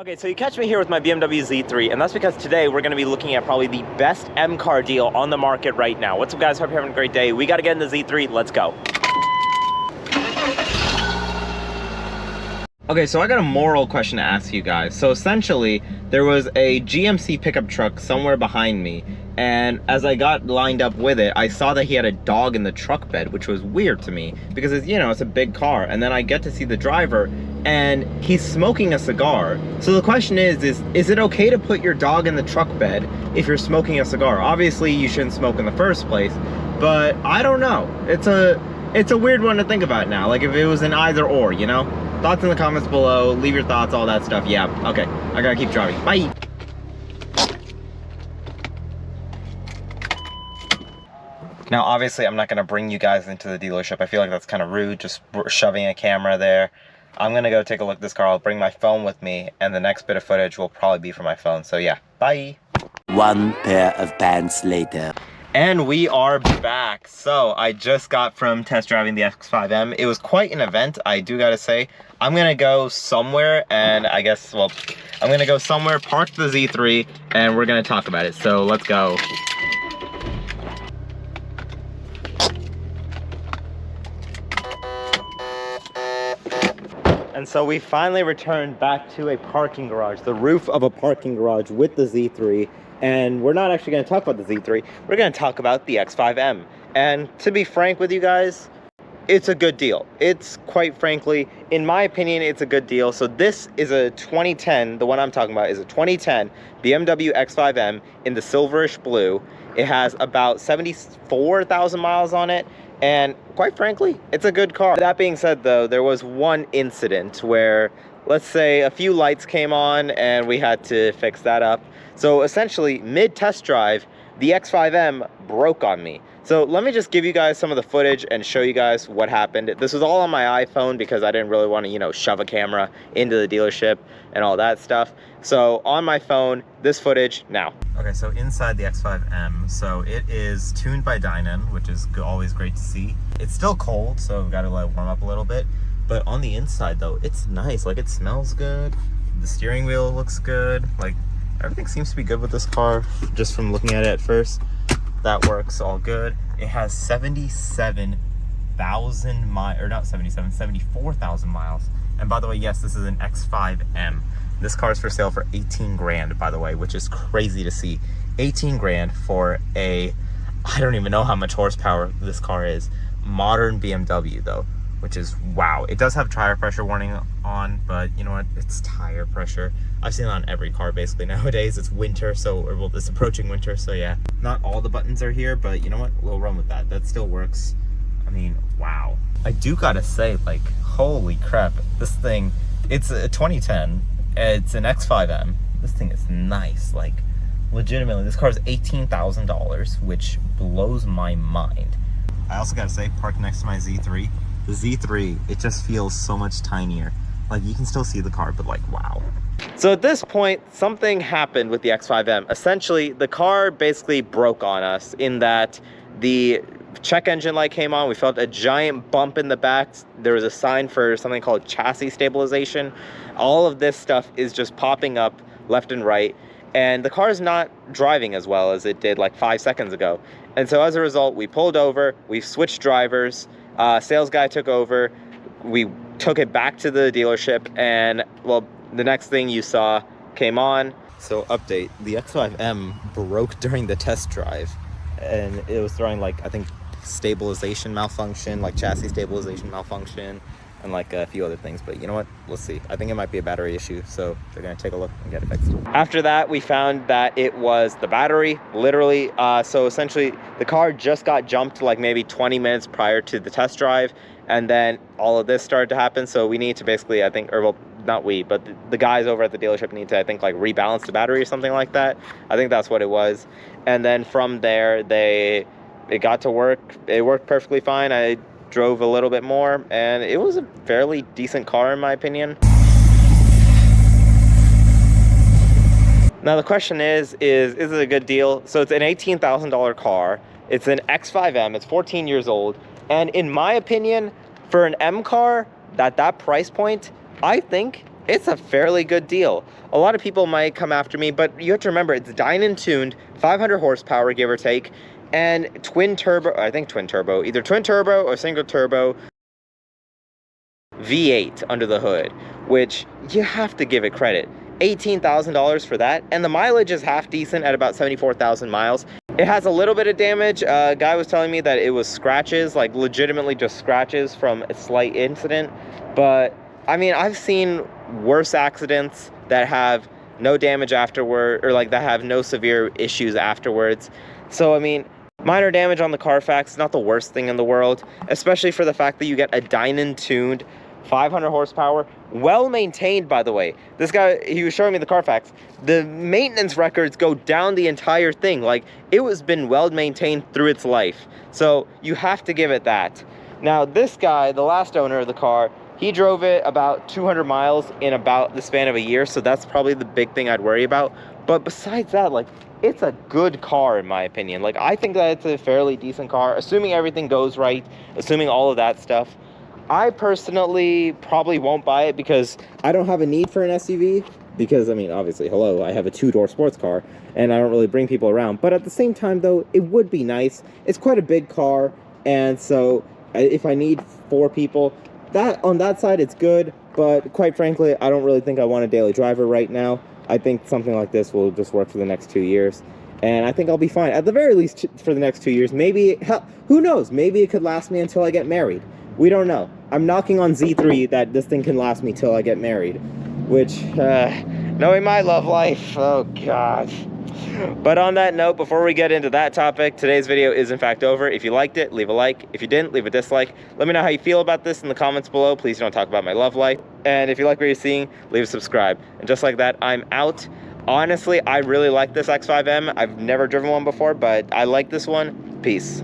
Okay, so you catch me here with my BMW Z3, and that's because today we're going to be looking at probably the best M car deal on the market right now. What's up, guys? Hope you're having a great day. We got to get in the Z3. Let's go. Okay, so I got a moral question to ask you guys. So essentially, there was a GMC pickup truck somewhere behind me, and as I got lined up with it, I saw that he had a dog in the truck bed, which was weird to me because it's, you know, it's a big car. And then I get to see the driver, and he's smoking a cigar. So the question is it okay to put your dog in the truck bed if you're smoking a cigar? Obviously, you shouldn't smoke in the first place, but I don't know. It's a weird one to think about now. Like if it was an either or, you know? Thoughts in the comments below. Leave your thoughts, all that stuff. Yeah, okay. I gotta keep driving. Bye. Now, obviously, I'm not gonna bring you guys into the dealership. I feel like that's kind of rude, just shoving a camera there. I'm gonna go take a look at this car. I'll bring my phone with me, and the next bit of footage will probably be from my phone. So yeah, bye. One pair of pants later. And we are back. So I just got from test driving the X5M. It was quite an event, I do gotta say. I'm gonna go somewhere, and I guess, well, I'm gonna go somewhere, park the Z3, and we're gonna talk about it. So let's go. And so we finally returned back to a parking garage, the roof of a parking garage with the Z3. And we're not actually going to talk about the Z3, we're going to talk about the X5M. And to be frank with you guys, it's a good deal. It's quite frankly, in my opinion, it's a good deal. So this is a 2010, the one I'm talking about is a 2010 BMW X5M in the silverish blue. It has about 74,000 miles on it. And quite frankly, it's a good car. That being said though, there was one incident where, let's say a few lights came on and we had to fix that up. So essentially, mid-test drive, the X5M broke on me. So let me just give you guys some of the footage and show you guys what happened. This was all on my iPhone because I didn't really want to, you know, shove a camera into the dealership and all that stuff. So on my phone, this footage now. Okay, so inside the X5M, so it is tuned by Dynon, which is always great to see. It's still cold, so we've got to let it warm up a little bit. But on the inside though, it's nice. Like, it smells good. The steering wheel looks good. Like, everything seems to be good with this car, just from looking at it at first. That works all good. It has 77,000 miles, or not 77, 74,000 miles. And by the way, yes, this is an X5M. This car is for sale for 18 grand, by the way, which is crazy to see. 18 grand for a, I don't even know how much horsepower this car is. Modern BMW though, which is wow. It does have tire pressure warning on, but you know what? It's tire pressure. I've seen it on every car basically nowadays. It's winter, so, or well, it's approaching winter, so yeah. Not all the buttons are here, but you know what? We'll run with that. That still works. I mean, wow. I do gotta say, like, holy crap. This thing, it's a 2010. It's an X5M. This thing is nice. Like, legitimately, this car is $18,000, which blows my mind. I also gotta say, parked next to my Z3. The Z3, it just feels so much tinier. Like, you can still see the car, but like, wow. So at this point, something happened with the X5M. Essentially, the car basically broke on us in that the check engine light came on. We felt a giant bump in the back. There was a sign for something called chassis stabilization. All of this stuff is just popping up left and right. And the car is not driving as well as it did like 5 seconds ago. And so as a result, we pulled over, we switched drivers. Sales guy took over. We took it back to the dealership, and well, the next thing you saw came on. So update, the X5M broke during the test drive, and it was throwing like, I think, stabilization malfunction, like chassis stabilization malfunction, and like a few other things. But you know what, let's see. I think it might be a battery issue, so they're gonna take a look and get it fixed. After that, we found that it was the battery, literally. So essentially, the car just got jumped like maybe 20 minutes prior to the test drive, and then all of this started to happen. So we need to basically, I think, or well, not we, but the guys over at the dealership need to, I think, like rebalance the battery or something like that. I think that's what it was. And then from there, it got to work. It worked perfectly fine. I drove a little bit more, and it was a fairly decent car in my opinion. Now the question is it a good deal? So it's an $18,000 car. It's an X5M. It's 14 years old. And in my opinion, for an M car at that price point, I think it's a fairly good deal. A lot of people might come after me, but you have to remember, it's dyno tuned, 500 horsepower, give or take, and twin turbo, I think twin turbo, either twin turbo or single turbo, V8 under the hood, which you have to give it credit. $18,000 for that, and the mileage is half decent at about 74,000 miles. It has a little bit of damage. A guy was telling me that it was scratches, like legitimately just scratches from a slight incident. But I mean, I've seen worse accidents that have no damage afterward, or like that have no severe issues afterwards. So I mean, minor damage on the Carfax is not the worst thing in the world, especially for the fact that you get a dyno tuned 500 horsepower, well maintained, by the way. This guy, he was showing me the Carfax. The maintenance records go down the entire thing. Like, it was been well maintained through its life. So you have to give it that. Now, this guy, the last owner of the car, he drove it about 200 miles in about the span of a year. So that's probably the big thing I'd worry about. But besides that, like, it's a good car in my opinion. Like, I think that it's a fairly decent car, assuming everything goes right, assuming all of that stuff. I personally probably won't buy it because I don't have a need for an SUV. Because, I mean, obviously, hello, I have a two-door sports car, and I don't really bring people around. But at the same time, though, it would be nice. It's quite a big car, and so if I need 4 people, that on that side, it's good. But quite frankly, I don't really think I want a daily driver right now. I think something like this will just work for the next 2 years. And I think I'll be fine. At the very least, for the next 2 years. Maybe, hell, who knows? Maybe it could last me until I get married. We don't know. I'm knocking on Z3 that this thing can last me till I get married. Which, knowing my love life, oh God. But on that note, before we get into that topic, today's video is in fact over. If you liked it, leave a like. If you didn't, leave a dislike. Let me know how you feel about this in the comments below. Please don't talk about my love life. And if you like what you're seeing, leave a subscribe. And just like that, I'm out. Honestly, I really like this X5M. I've never driven one before, but I like this one. Peace.